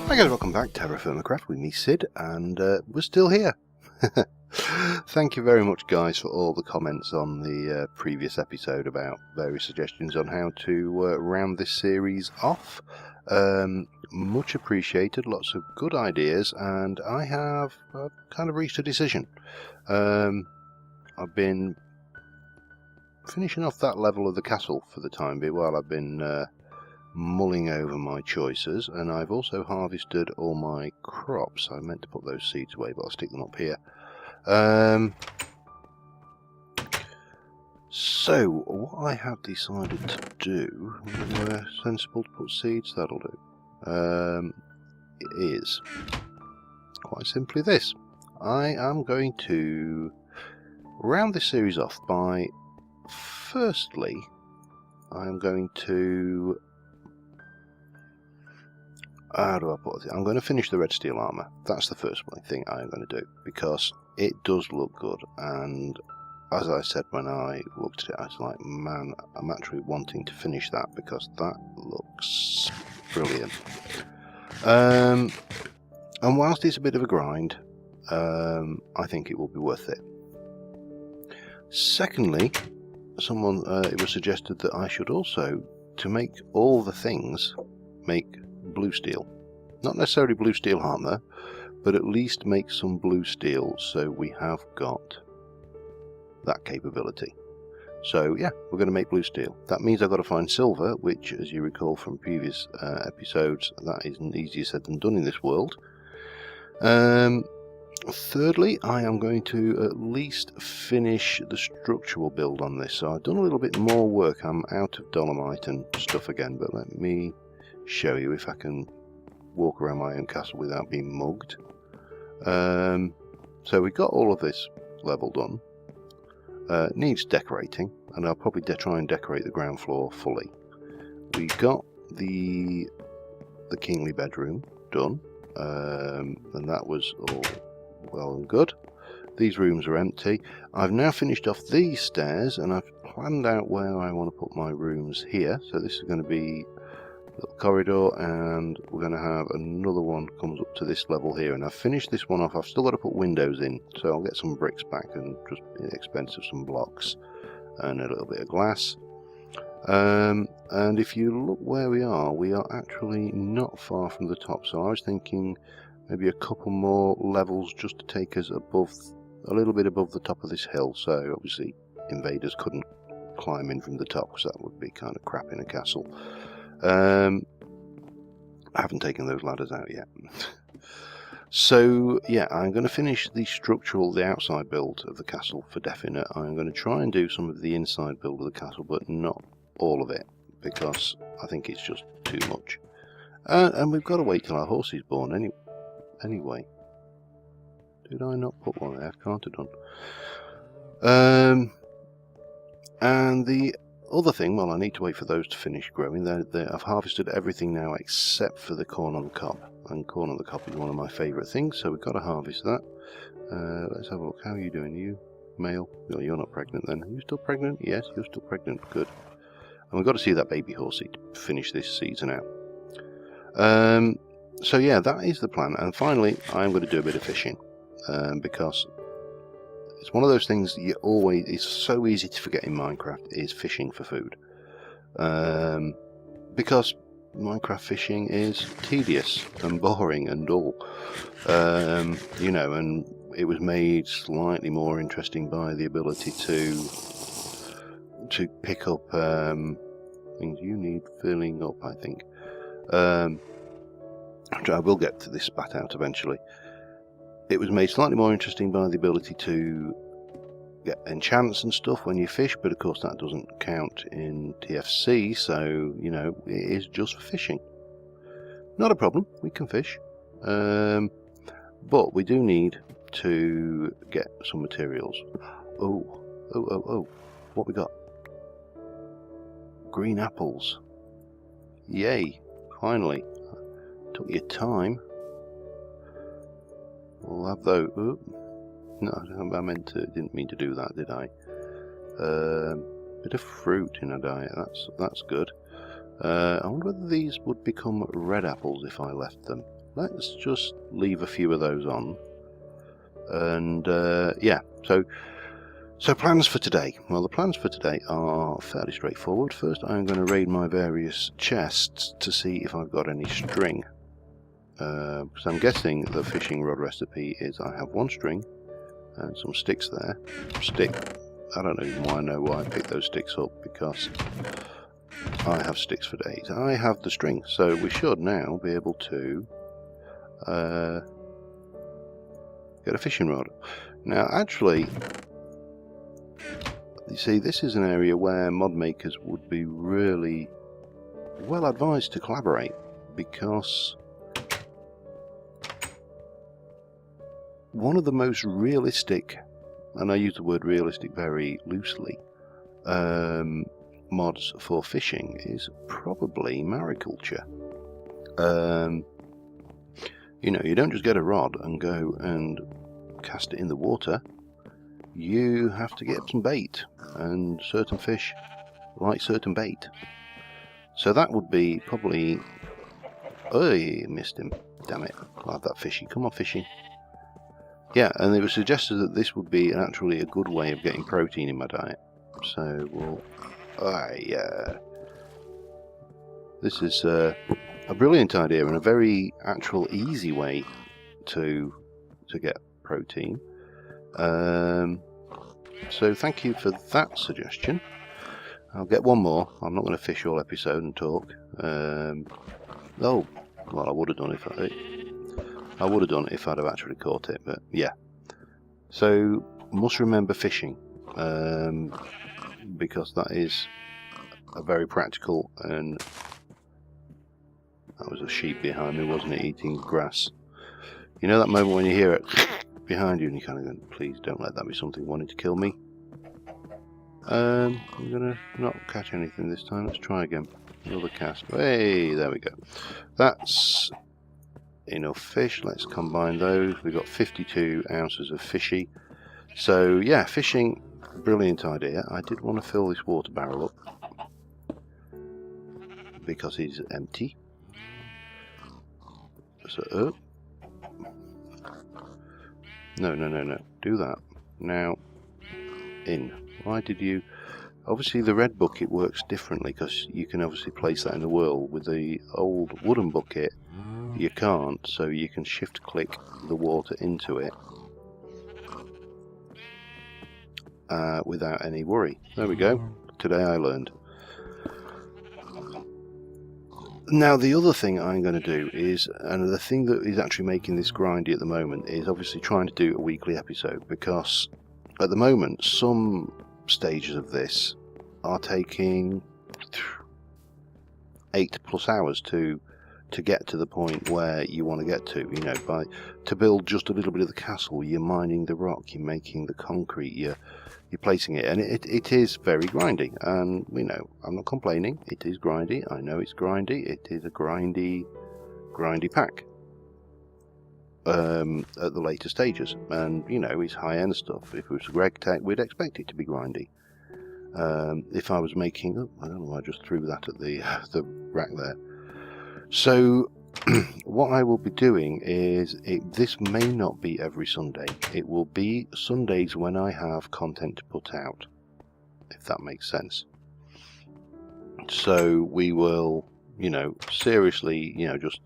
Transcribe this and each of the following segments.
Hi guys, welcome back. TerraFirmaCraft with me, Sid, and we're still here. Thank you very much, guys, for all the comments on the previous episode about various suggestions on how to round this series off. Much appreciated, lots of good ideas, and I have kind of reached a decision. I've been finishing off that level of the castle for the time being while I've been mulling over my choices, and I've also harvested all my crops. I meant to put those seeds away, but I'll stick them up here. So what I have decided to do, sensible to put seeds, that'll do, is quite simply this. I am going to round this series off by, firstly, I'm going to, how do I put it? I'm going to finish the red steel armour. That's the first thing I'm going to do, because it does look good, and as I said when I looked at it, I was like, man, I'm actually wanting to finish that because that looks brilliant. And whilst it's a bit of a grind, I think it will be worth it. Secondly, it was suggested that I should also, to make all the things, make blue steel. Not necessarily blue steel armor, but at least make some blue steel so we have got that capability. So yeah, we're going to make blue steel. That means I've got to find silver, which, as you recall from previous episodes, that isn't easier said than done in this world. Thirdly, I am going to at least finish the structural build on this. So I've done a little bit more work. I'm out of dolomite and stuff again, but let me show you if I can walk around my own castle without being mugged. So we got all of this level done. Needs decorating, and I'll probably try and decorate the ground floor fully. We got the kingly bedroom done, and that was all well and good. These rooms are empty. I've now finished off these stairs, and I've planned out where I want to put my rooms here. So this is going to be a little corridor, and we're going to have another one comes up to this level here, and I've finished this one off. I've still got to put windows in, so I'll get some bricks back and just at the expense of some blocks and a little bit of glass. And if you look where we are actually not far from the top, so I was thinking maybe a couple more levels just to take us above, a little bit above the top of this hill, so obviously invaders couldn't climb in from the top, because that would be kind of crap in a castle. I haven't taken those ladders out yet. So yeah, I'm going to finish the outside build of the castle for definite. I'm going to try and do some of the inside build of the castle, but not all of it, because I think it's just too much. And we've got to wait till our horse is born anyway. Did I not put one there? Can't have done. And the other thing, well, I need to wait for those to finish growing. I've harvested everything now except for the corn on the cob, and corn on the cob is one of my favourite things, so we've got to harvest that. Let's have a look. How are you doing? Are you male? No, you're not pregnant then. Are you still pregnant? Yes, you're still pregnant. Good. And we've got to see that baby horsey to finish this season out. So yeah, that is the plan. And finally, I'm going to do a bit of fishing, because it's one of those things that it's so easy to forget in Minecraft, is fishing for food. Because Minecraft fishing is tedious and boring and dull. You know, and it was made slightly more interesting by the ability to pick up things you need filling up, I think. I will get to this spat out eventually. It was made slightly more interesting by the ability to get enchants and stuff when you fish, but of course that doesn't count in TFC, so, you know, it is just for fishing. Not a problem, we can fish. But we do need to get some materials. Oh, what we got? Green apples. Yay, finally. Took your time. We'll have those. No, didn't mean to do that, did I? Bit of fruit in a diet. That's good. I wonder whether these would become red apples if I left them. let's just leave a few of those on. And yeah, so plans for today. Well, the plans for today are fairly straightforward. First, I'm going to raid my various chests to see if I've got any string. So I'm guessing the fishing rod recipe is I have 1 string and some sticks there. I don't even know why I picked those sticks up, because I have sticks for days. I have the string, so we should now be able to get a fishing rod. Now, actually, you see, this is an area where mod makers would be really well advised to collaborate, because one of the most realistic, and I use the word realistic very loosely, mods for fishing is probably mariculture. You know, you don't just get a rod and go and cast it in the water. You have to get some bait, and certain fish like certain bait. So that would be probably... Oh, missed him. Damn it. I'll have that fishy. Come on, fishy. Yeah, and it was suggested that this would be actually a good way of getting protein in my diet. So we'll... this is a brilliant idea and a very actual easy way to get protein. So thank you for that suggestion. I'll get one more. I'm not going to fish all episode and talk. Oh, well, I would have done if I'd have actually caught it, but yeah. So must remember fishing, because that is a very practical, and that was a sheep behind me, wasn't it, eating grass? You know that moment when you hear it behind you and you kind of go, please don't let that be something wanting to kill me. I'm going to not catch anything this time. Let's try again. Another cast. Hey, there we go. That's enough fish. Let's combine those. We've got 52 ounces of fishy. So yeah, fishing, brilliant idea. I did want to fill this water barrel up because it's empty. So no, do that now. In. Why did you... Obviously the red bucket works differently, because you can obviously place that in the whirl. With the old wooden bucket you can't, so you can shift click the water into it without any worry. There we go. Today I learned. Now the other thing I'm going to do is, and the thing that is actually making this grindy at the moment, is obviously trying to do a weekly episode, because at the moment some stages of this are taking 8+ hours to get to the point where you want to get to. You know, to build just a little bit of the castle, you're mining the rock, you're making the concrete, you're placing it, and it is very grindy. And you know, I'm not complaining. It is grindy. I know it's grindy. It is a grindy pack at the later stages, and you know, it's high-end stuff. If it was Greg Tech, we'd expect it to be grindy. If I was making, I don't know why I just threw that at the rack there. So what I will be doing is, this may not be every Sunday. It will be Sundays when I have content to put out, if that makes sense. So we will, you know, seriously, you know, just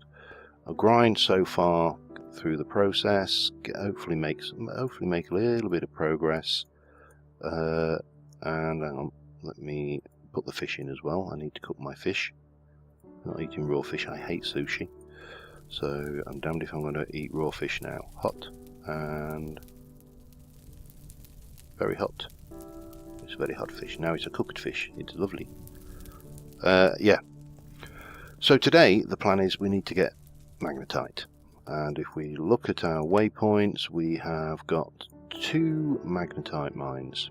a grind so far through the process, hopefully make a little bit of progress, and let me put the fish in as well. I need to cook my fish. Not eating raw fish. I hate sushi, so I'm damned if I'm going to eat raw fish now. Hot and very hot. It's a very hot fish. Now it's a cooked fish. It's lovely. Yeah. So today the plan is we need to get magnetite. And if we look at our waypoints, we have got 2 magnetite mines,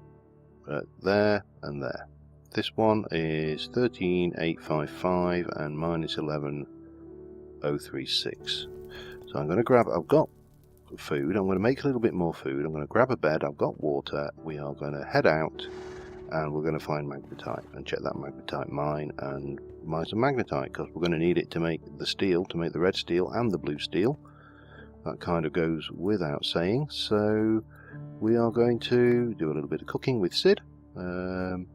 there and there. This one is 13,855 and mine is 11,036. So I'm going to grab, I've got food, I'm going to make a little bit more food, I'm going to grab a bed, I've got water, we are going to head out and we're going to find magnetite and check that magnetite mine and mine some magnetite, because we're going to need it to make the steel, to make the red steel and the blue steel. That kind of goes without saying. So we are going to do a little bit of cooking with Sid. What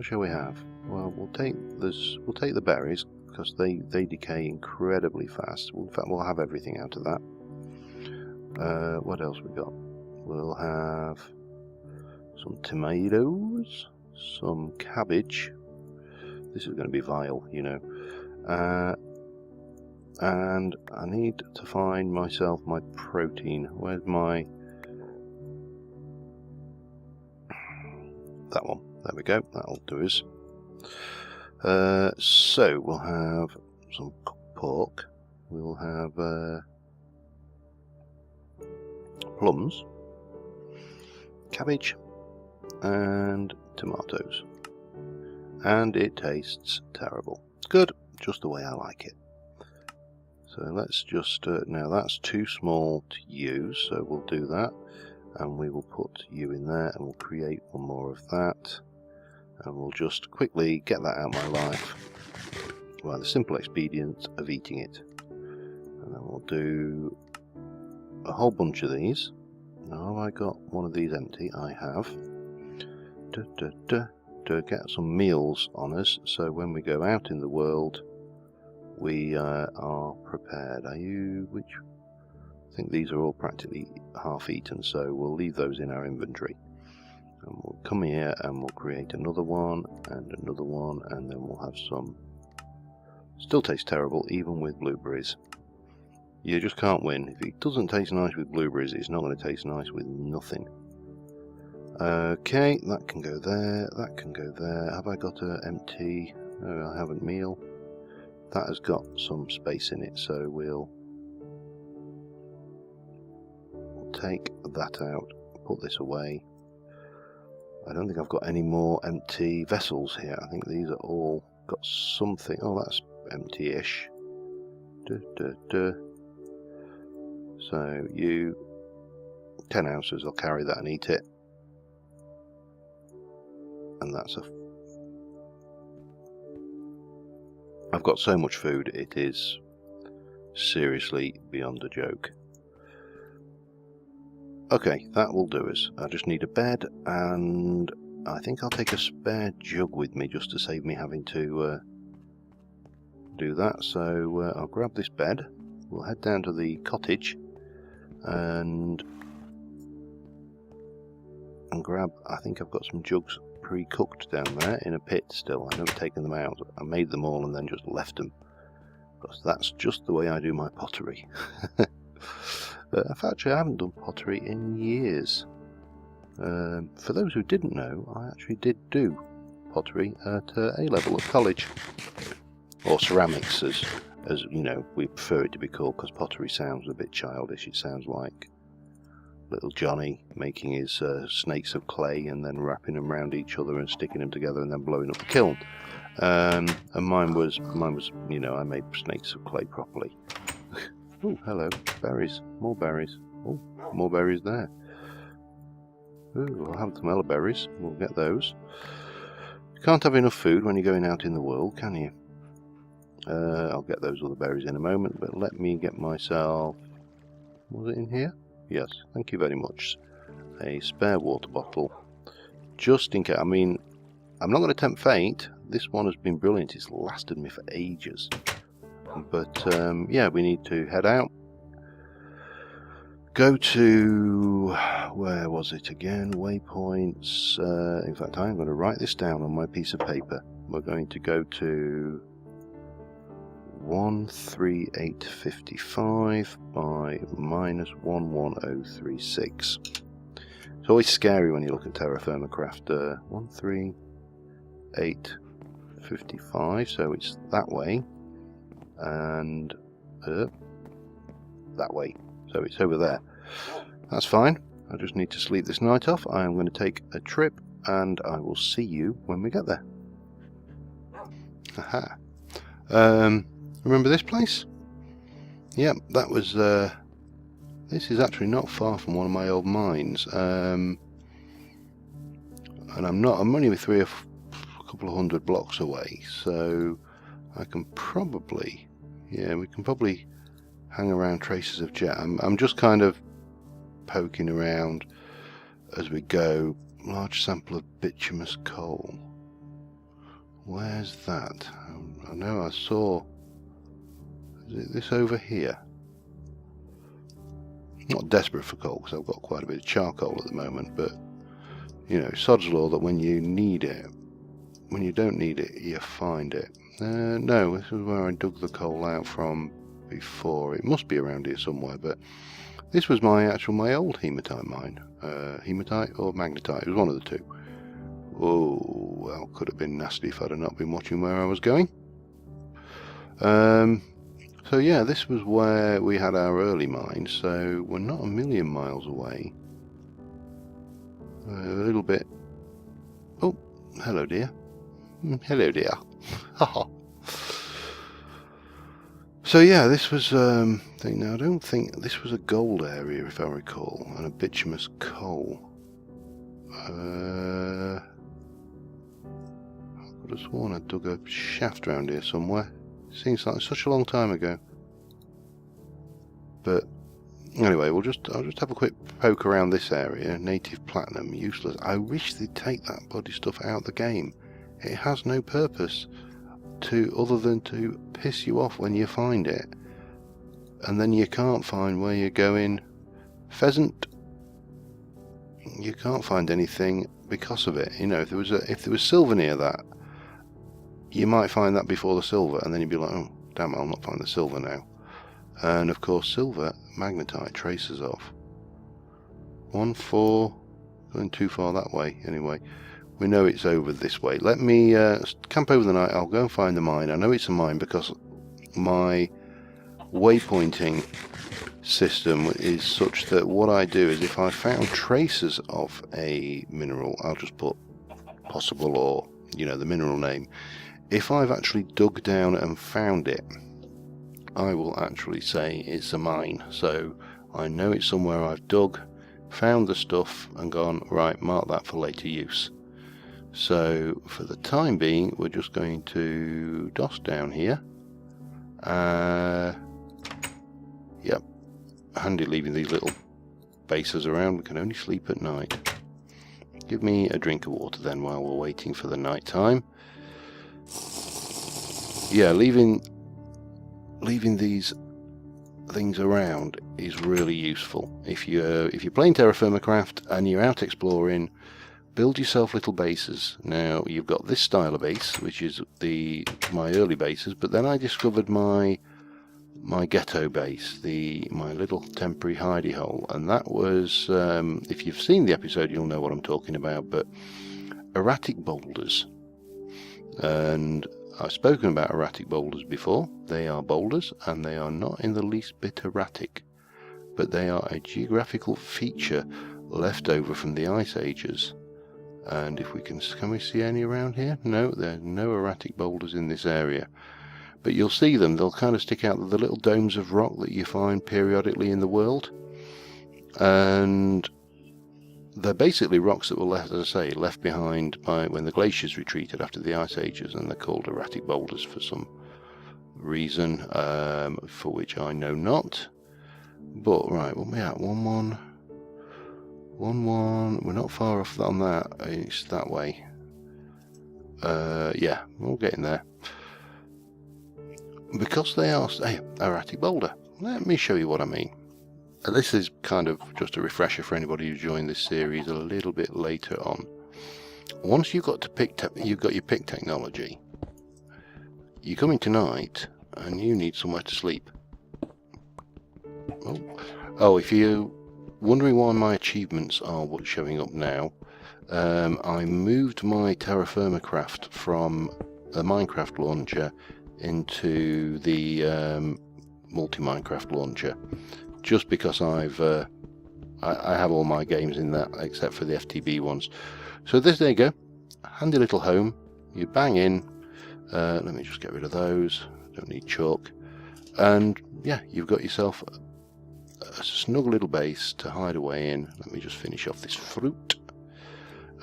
shall we have? Well, we'll take this. We'll take the berries, because they decay incredibly fast. In fact, we'll have everything out of that. What else we got? We'll have some tomatoes, some cabbage. This is going to be vile, you know. And I need to find myself my protein. Where's my... that one. There we go. That'll do us. So we'll have some pork. We'll have plums, cabbage, and tomatoes. And it tastes terrible. Good, just the way I like it. So let's just, now that's too small to use, so we'll do that. And we will put you in there, and we'll create one more of that. And we'll just quickly get that out of my life by the simple expedient of eating it. And then we'll do a whole bunch of these. Now, have I got one of these empty? I have. To get some meals on us, so when we go out in the world, we are prepared. Are you? Which? I think these are all practically half eaten, so we'll leave those in our inventory. And we'll come here and we'll create another one, and then we'll have some. Still tastes terrible, even with blueberries. You just can't win. If it doesn't taste nice with blueberries, it's not going to taste nice with nothing. Okay, that can go there, that can go there. Have I got an empty? No, I haven't. Meal. That has got some space in it, so we'll take that out, put this away. I don't think I've got any more empty vessels here. I think these are all got something. Oh, that's empty-ish. So you 10 ounces, I'll carry that and eat it. And that's I've got so much food, it is seriously beyond a joke. Okay, that will do us. I just need a bed, and I think I'll take a spare jug with me just to save me having to do that. So I'll grab this bed, we'll head down to the cottage and grab, I think I've got some jugs pre-cooked down there in a pit still. I haven't taken them out. I made them all and then just left them, because that's just the way I do my pottery. In fact, I haven't done pottery in years. For those who didn't know, I actually did do pottery at A-level at college, or ceramics, as you know, we prefer it to be called, because pottery sounds a bit childish. It sounds like little Johnny making his snakes of clay and then wrapping them around each other and sticking them together and then blowing up the kiln. And mine was, you know, I made snakes of clay properly. Oh, hello, berries, more berries. Oh, more berries there. Ooh, I'll have some elderberries. We'll get those. You can't have enough food when you're going out in the world, can you? I'll get those other berries in a moment, but let me get myself... Was it in here? Yes, thank you very much. A spare water bottle, just in case. I mean, I'm not going to tempt fate. This one has been brilliant. It's lasted me for ages. But yeah, we need to head out. Go to, where was it again? Waypoints. In fact, I'm going to write this down on my piece of paper. We're going to go to 13855 by minus 11036. It's always scary when you look at TerraFirmaCraft. 13855, so it's that way, and that way, so it's over there. That's fine. I just need to sleep this night off. I am going to take a trip, and I will see you when we get there. Haha. Remember this place? Yep, that was, this is actually not far from one of my old mines. and I'm only a couple of hundred blocks away, so I can probably, yeah, we can probably hang around traces of jet. I'm just kind of poking around as we go. Large sample of bituminous coal. Where's that? I know I saw. Is it this over here? I'm not desperate for coal because I've got quite a bit of charcoal at the moment, but you know, sod's law that when you need it, when you don't need it, you find it. No, this is where I dug the coal out from before. It must be around here somewhere, but this was my old hematite mine. Hematite or magnetite, it was one of the two. Oh, well, could have been nasty if I'd have not been watching where I was going. So yeah, this was where we had our early mine, so we're not a million miles away. A little bit. Oh, hello dear. Hello dear. So yeah, this was now I don't think this was a gold area if I recall, and a bituminous coal. I could have sworn I dug a shaft around here somewhere. Seems like such a long time ago. But anyway, I'll just have a quick poke around this area. Native platinum, useless. I wish they'd take that bloody stuff out of the game. It has no purpose other than to piss you off when you find it, and then you can't find where you're going. Pheasant, you can't find anything because of it. You know, if there was silver near that, you might find that before the silver, and then you'd be like, oh damn, I'll not find the silver now. And of course, silver, magnetite, traces off. 1-4, going too far that way. Anyway, we know it's over this way. Let me camp over the night. I'll go and find the mine. I know it's a mine because my waypointing system is such that what I do is if I found traces of a mineral, I'll just put possible or, you know, the mineral name. If I've actually dug down and found it, I will actually say it's a mine. So I know it's somewhere I've dug, found the stuff and gone, right, mark that for later use. So for the time being, we're just going to DOS down here. Yep, handy leaving these little bases around. We can only sleep at night. Give me a drink of water then while we're waiting for the night time. Yeah, leaving these things around is really useful. If you're playing TerraFirmaCraft and you're out exploring, build yourself little bases. Now you've got this style of base, which is my early bases, but then I discovered my ghetto base, my little temporary hidey hole, and that was, if you've seen the episode, you'll know what I'm talking about. But erratic boulders, and I've spoken about erratic boulders before. They are boulders, and they are not in the least bit erratic, but they are a geographical feature left over from the ice ages. And if we can we see any around here? No, there are no erratic boulders in this area. But you'll see them, they'll kind of stick out of the little domes of rock that you find periodically in the world. And they're basically rocks that were left, as I say, left behind when the glaciers retreated after the ice ages, and they're called erratic boulders for some reason, for which I know not. But right, what are we at? 1-1. 1-1. We're not far off on that. It's that way. Yeah, we're getting there. Because they are erratic boulder. Let me show you what I mean. This is kind of just a refresher for anybody who joined this series a little bit later on. Once you've got your pick technology, you come in tonight and you need somewhere to sleep. Oh, if you're wondering why my achievements are what's showing up now, I moved my TerraFirmaCraft from a Minecraft launcher into the multi-Minecraft launcher, just because I have all my games in that except for the FTB ones. So there you go, handy little home. You bang in. Let me just get rid of those. Don't need chalk. And yeah, you've got yourself a snug little base to hide away in. Let me just finish off this fruit.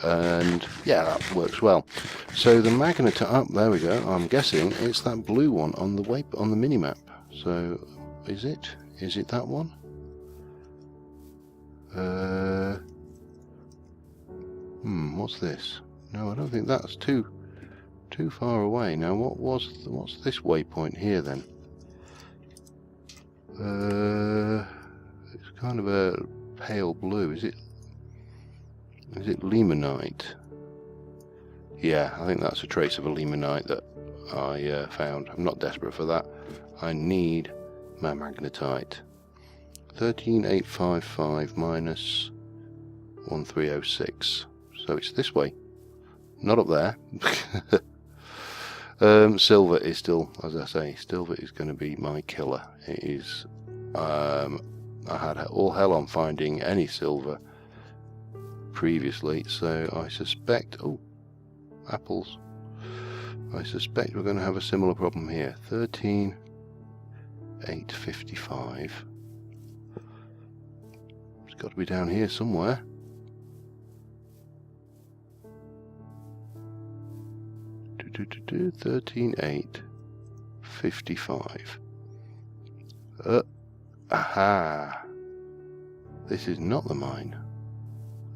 and yeah, that works well. So the magnetite, there we go. I'm guessing it's that blue one on the mini map. So is it that one? What's this? No, I don't think that's too far away. Now what's this waypoint here then? It's kind of a pale blue. Is it limonite? Yeah, I think that's a trace of a limonite that I found. I'm not desperate for that. I need my magnetite. 13855 minus 1306. So it's this way, not up there. Silver is still, as I say, silver is going to be my killer. It is. I had all hell on finding any silver previously, so I suspect. Oh, apples. I suspect we're going to have a similar problem here. 13855. It's got to be down here somewhere. Do 13855. Aha! This is not the mine. I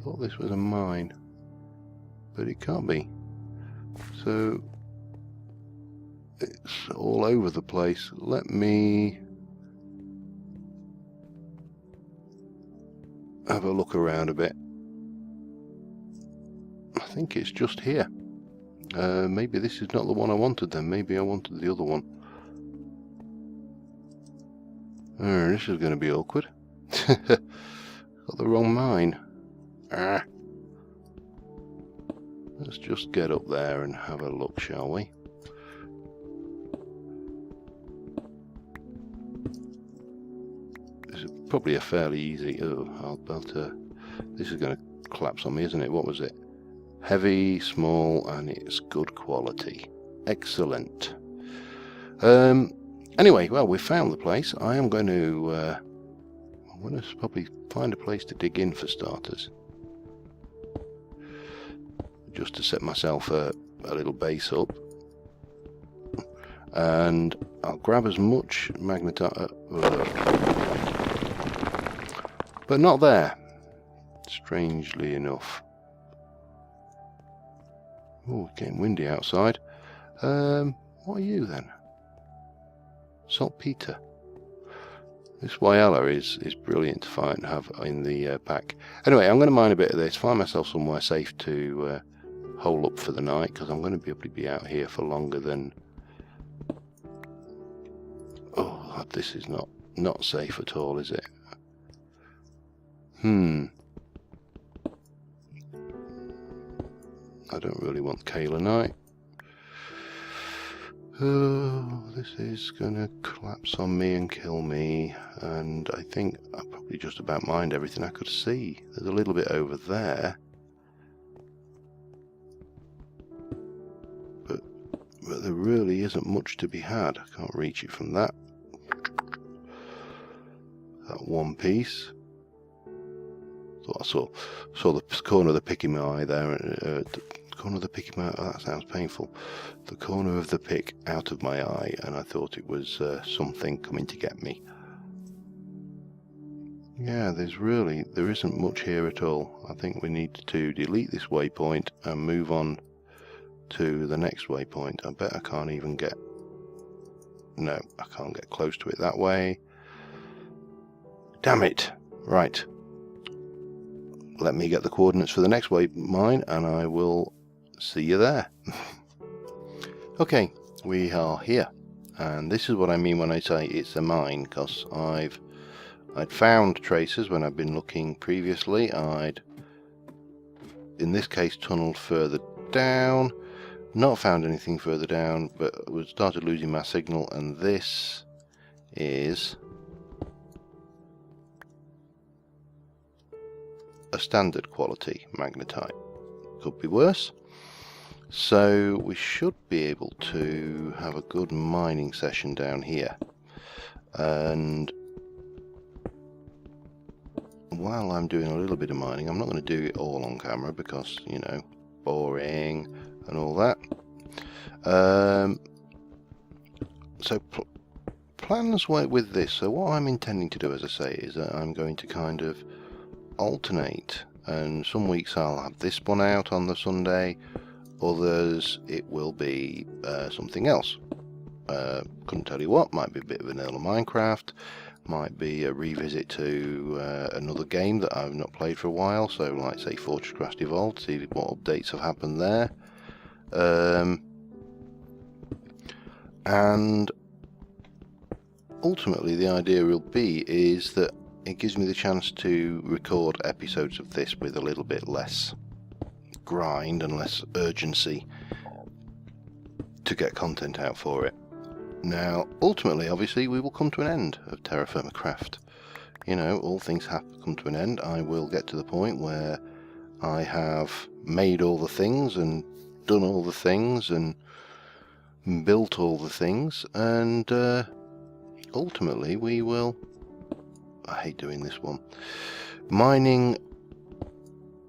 thought this was a mine, but it can't be. So it's all over the place. Let me have a look around a bit. I think it's just here. Maybe this is not the one I wanted then. Maybe I wanted the other one. This is going to be awkward. Got the wrong mine. Let's just get up there and have a look, shall we? This is probably a fairly easy. This is going to collapse on me, isn't it? What was it? Heavy, small, and it's good quality. Excellent. Anyway, well, we found the place. I'm going to probably find a place to dig in for starters, just to set myself a little base up, and I'll grab as much magnetite, but not there, strangely enough. Oh, it's getting windy outside. What are you then? Saltpeter. This Whyalla is brilliant to find and have in the pack. Anyway, I'm going to mine a bit of this, find myself somewhere safe to hole up for the night, because I'm going to probably be out here for longer than... Oh, this is not safe at all, is it? I don't really want kaolinite. Oh, this is gonna collapse on me and kill me, and I think I probably just about mined everything I could see. There's a little bit over there, but there really isn't much to be had. I can't reach it from that one piece. Thought I saw the corner of the pick in my eye there. The corner of the pick in my eye, that sounds painful. The corner of the pick out of my eye, and I thought it was something coming to get me. Yeah, there isn't much here at all. I think we need to delete this waypoint and move on to the next waypoint. I bet I can't even get... No, I can't get close to it that way. Damn it! Right. Let me get the coordinates for the next mine, and I will see you there. Okay, we are here, and this is what I mean when I say it's a mine, because I'd found traces when I'd been looking previously. I'd, in this case, tunneled further down, not found anything further down, but started losing my signal, and this is a standard quality magnetite. Could be worse. So we should be able to have a good mining session down here. And while I'm doing a little bit of mining, I'm not going to do it all on camera because, you know, boring and all that. So plans with this. So what I'm intending to do, as I say, is that I'm going to kind of alternate, and some weeks I'll have this one out on the Sunday, others it will be something else. Couldn't tell you what. Might be a bit of vanilla Minecraft, might be a revisit to another game that I've not played for a while, so like say FortressCraft Evolved, see what updates have happened there. And ultimately the idea will be is that it gives me the chance to record episodes of this with a little bit less grind and less urgency to get content out for it. Now ultimately, obviously, we will come to an end of TerraFirmaCraft. You know, all things have come to an end. I will get to the point where I have made all the things and done all the things and built all the things, and ultimately we will, I hate doing this one, mining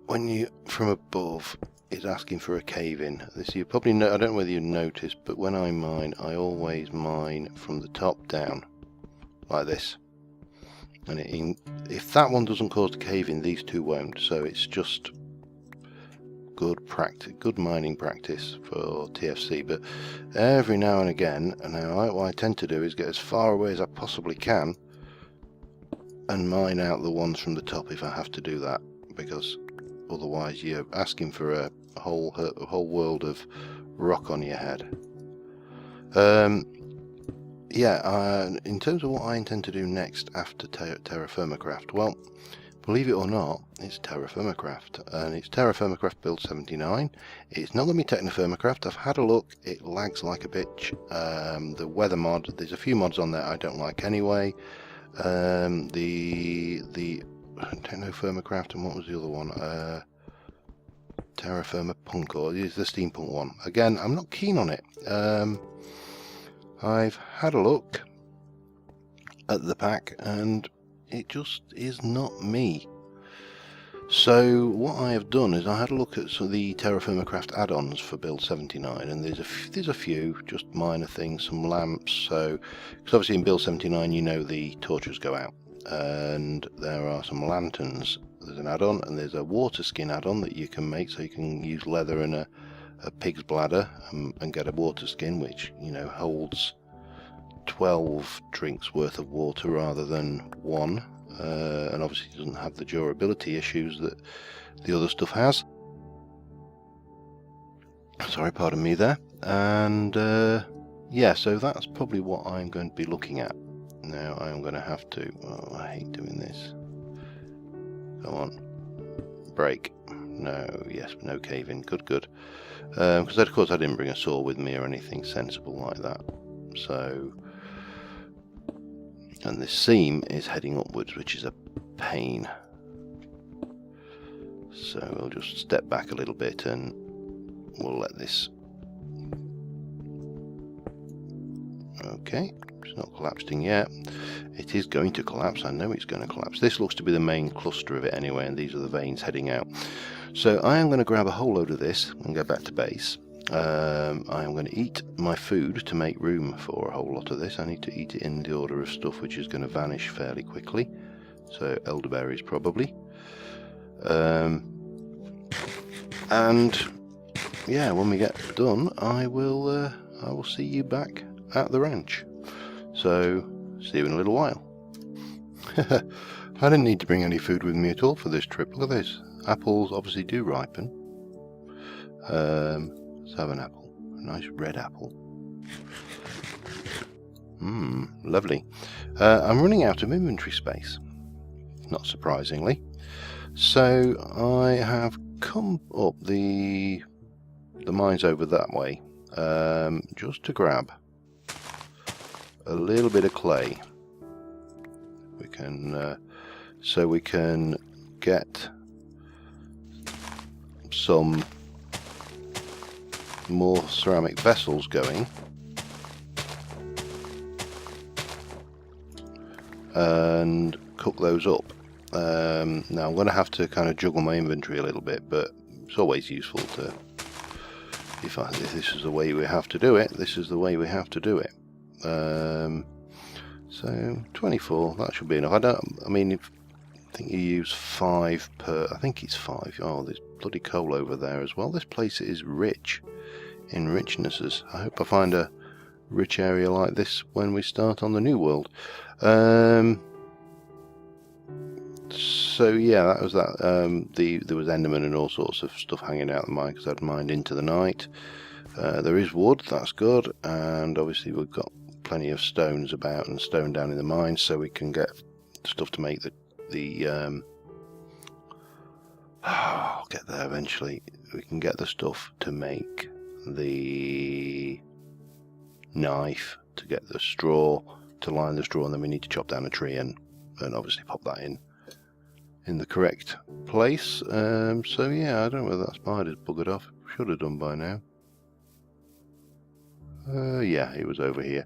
when you from above is asking for a cave in. This you probably know, I don't know whether you noticed, but when I mine I always mine from the top down like this, and if that one doesn't cause the cave in, these two won't. So it's just good practice, good mining practice for TFC. But every now and again, and now what I tend to do is get as far away as I possibly can and mine out the ones from the top if I have to do that, because otherwise you're asking for a whole world of rock on your head. Yeah, in terms of what I intend to do next after TerraFirmaCraft, well, believe it or not, it's TerraFirmaCraft, and it's TerraFirmaCraft build 79. It's not going to be TechnoFirmaCraft. I've had a look, it lags like a bitch. The weather mod, there's a few mods on there I don't like anyway. The TechnoFirmaCraft, and what was the other one? TerraFirmaPunk, or is the Steampunk one. Again, I'm not keen on it. I've had a look at the pack and it just is not me. So what I have done is I had a look at some of the TerraFirmaCraft add-ons for build 79, and there's a few just minor things, some lamps. So because obviously in build 79 you know the torches go out, and there are some lanterns. There's an add-on, and there's a water skin add-on that you can make, so you can use leather and a pig's bladder and get a water skin, which, you know, holds 12 drinks worth of water rather than one, and obviously doesn't have the durability issues that the other stuff has. Sorry, pardon me there. And yeah, so that's probably what I'm going to be looking at. Now I'm going to have to, oh, I hate doing this. Come on, break. No, yes, no caving. Good. Because of course I didn't bring a saw with me or anything sensible like that. So, and this seam is heading upwards, which is a pain. So we'll just step back a little bit and we'll let this. Okay, it's not collapsing yet. It is going to collapse. I know it's going to collapse. This looks to be the main cluster of it anyway, and these are the veins heading out. So I am going to grab a whole load of this and go back to base. I am going to eat my food to make room for a whole lot of this. I need to eat it in the order of stuff which is going to vanish fairly quickly. So elderberries probably. And yeah, when we get done, I will see you back at the ranch. So see you in a little while. I didn't need to bring any food with me at all for this trip. Look at this. Apples obviously do ripen. Let's have an apple. A nice red apple. Lovely. I'm running out of inventory space, not surprisingly. So I have come up the mines over that way, just to grab a little bit of clay. We can so we can get some more ceramic vessels going, and cook those up. Now I'm going to have to kind of juggle my inventory a little bit, but it's always useful to, if this is the way we have to do it, this is the way we have to do it. So 24, that should be enough. I mean, I think you use 5 per, I think it's 5. Oh, there's bloody coal over there as well. This place is rich in richnesses. I hope I find a rich area like this when we start on the new world. So yeah, that was that. There was Enderman and all sorts of stuff hanging out of the mine because I'd mined into the night. There is wood, that's good, and obviously we've got plenty of stones about and stone down in the mine, so we can get stuff to make I'll get there eventually. We can get the stuff to make the knife, to get the straw, to line the straw, and then we need to chop down a tree and obviously pop that in the correct place. So yeah, I don't know whether that spider's buggered off. Should have done by now. Yeah, it was over here.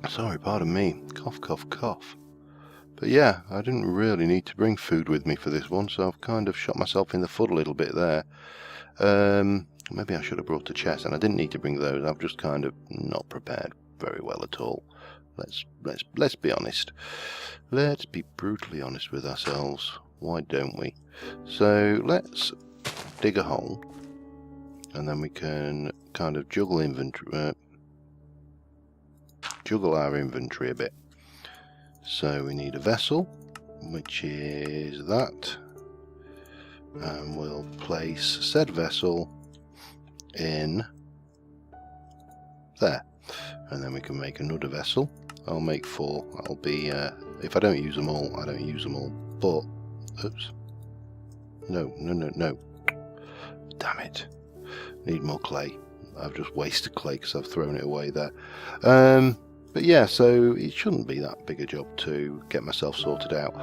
Sorry, pardon me. Cough, cough, cough. But yeah, I didn't really need to bring food with me for this one, so I've kind of shot myself in the foot a little bit there. Maybe I should have brought a chest, and I didn't need to bring those. I've just kind of not prepared very well at all. Let's be honest. Let's be brutally honest with ourselves. Why don't we? So let's dig a hole, and then we can kind of juggle our inventory a bit. So we need a vessel, which is that, and we'll place said vessel in there, and then we can make another vessel. I'll make 4. That'll be if I don't use them all, I don't use them all. But oops, no, damn it, need more clay. I've just wasted clay because I've thrown it away there. But yeah, so it shouldn't be that big a job to get myself sorted out.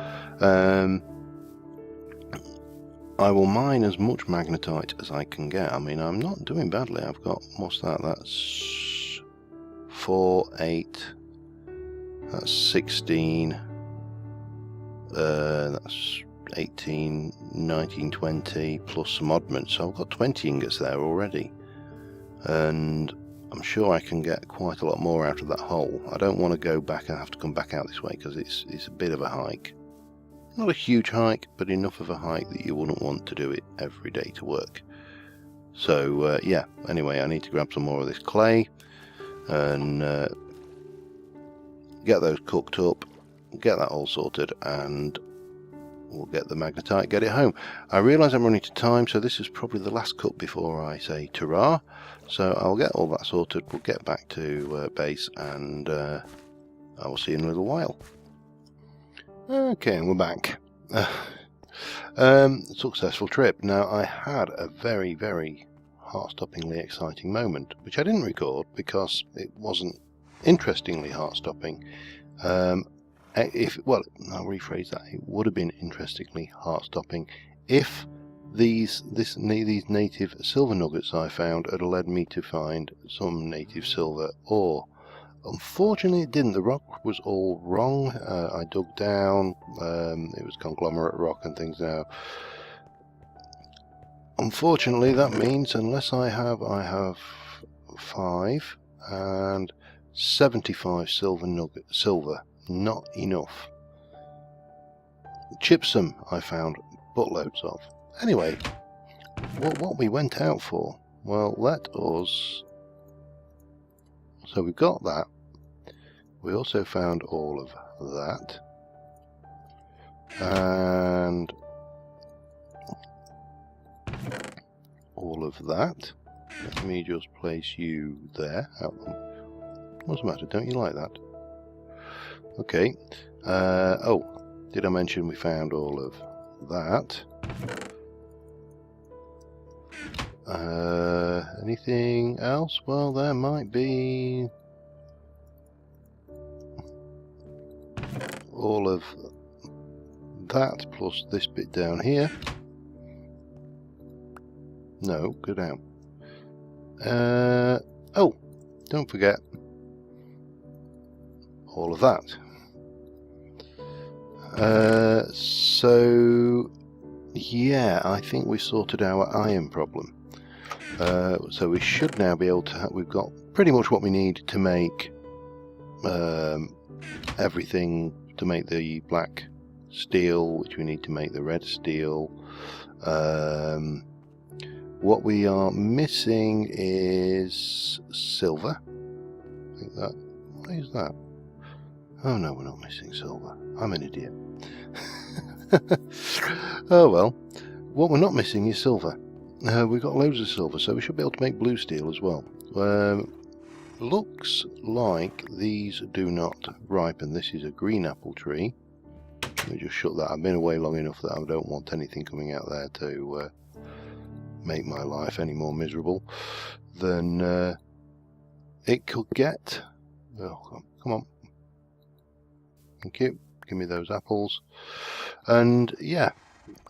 I will mine as much magnetite as I can get. I mean, I'm not doing badly. I've got, what's that? That's 4, 8, that's 16, that's 18, 19, 20, plus some oddments. So I've got 20 ingots there already. And I'm sure I can get quite a lot more out of that hole. I don't want to go back and have to come back out this way because it's a bit of a hike. Not a huge hike, but enough of a hike that you wouldn't want to do it every day to work. So yeah, anyway, I need to grab some more of this clay and get those cooked up, get that all sorted, and we'll get the magnetite, get it home. I realise I'm running to time, so this is probably the last cut before I say ta-ra. So I'll get all that sorted, we'll get back to base, and I will see you in a little while. Okay, and we're back. Successful trip. Now, I had a very, very heart-stoppingly exciting moment, which I didn't record because it wasn't interestingly heart-stopping. Well, I'll rephrase that. It would have been interestingly heart-stopping if these native silver nuggets I found had led me to find some native silver ore. Unfortunately, it didn't. The rock was all wrong. I dug down. It was conglomerate rock and things now. Unfortunately, that means unless I have 5 and 75 silver. Not enough. Gypsum I found buttloads of. Anyway, what we went out for? Well, let us. So we've got that. We also found all of that, and all of that. Let me just place you there. What's the matter? Don't you like that? Okay. Oh, did I mention we found all of that? Anything else? Well, there might be all of that plus this bit down here. No, go down. Oh, don't forget all of that. So yeah, I think we sorted our iron problem. So we should now be able to we've got pretty much what we need to make everything, to make the black steel, which we need to make the red steel. What we are missing is silver. I think that, what is that? Oh no, we're not missing silver. I'm an idiot. Oh well, what we're not missing is silver. We've got loads of silver, so we should be able to make blue steel as well. Looks like these do not ripen. This is a green apple tree. Let me just shut that. I've been away long enough that I don't want anything coming out there to make my life any more miserable than it could get. Oh, come on. Thank you. Give me those apples. And yeah,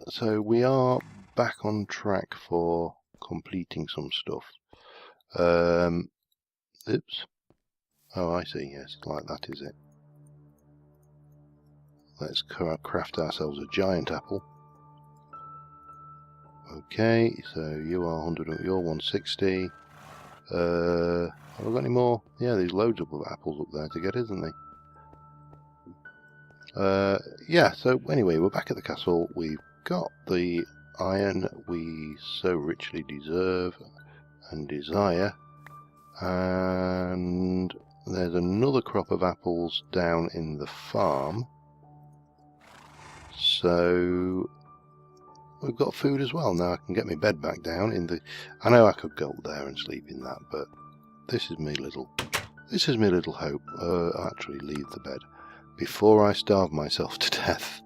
so we are back on track for completing some stuff. Oops. Oh, I see. Yes, like that is it. Let's craft ourselves a giant apple. Okay, so you are 100, you're 160. Have I got any more? Yeah, there's loads of apples up there to get, isn't there? Yeah, so anyway, we're back at the castle. We've got the iron we so richly deserve and desire. And there's another crop of apples down in the farm. So we've got food as well. Now I can get my bed back down in the... I know I could go up there and sleep in that, but this is my little hope. Actually leave the bed before I starve myself to death.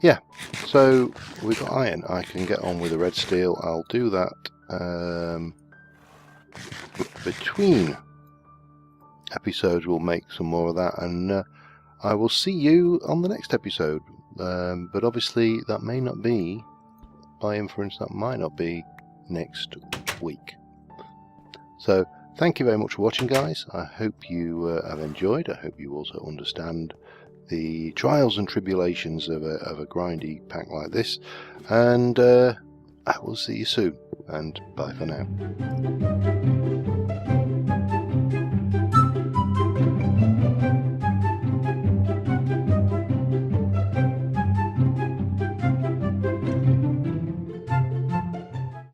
Yeah, so we've got iron. I can get on with the red steel. I'll do that between episodes. We'll make some more of that, and I will see you on the next episode. But obviously that may not be, by inference, that might not be next week. So thank you very much for watching, guys. I hope you have enjoyed. I hope you also understand the trials and tribulations of a grindy pack like this, and I will see you soon, and bye for now.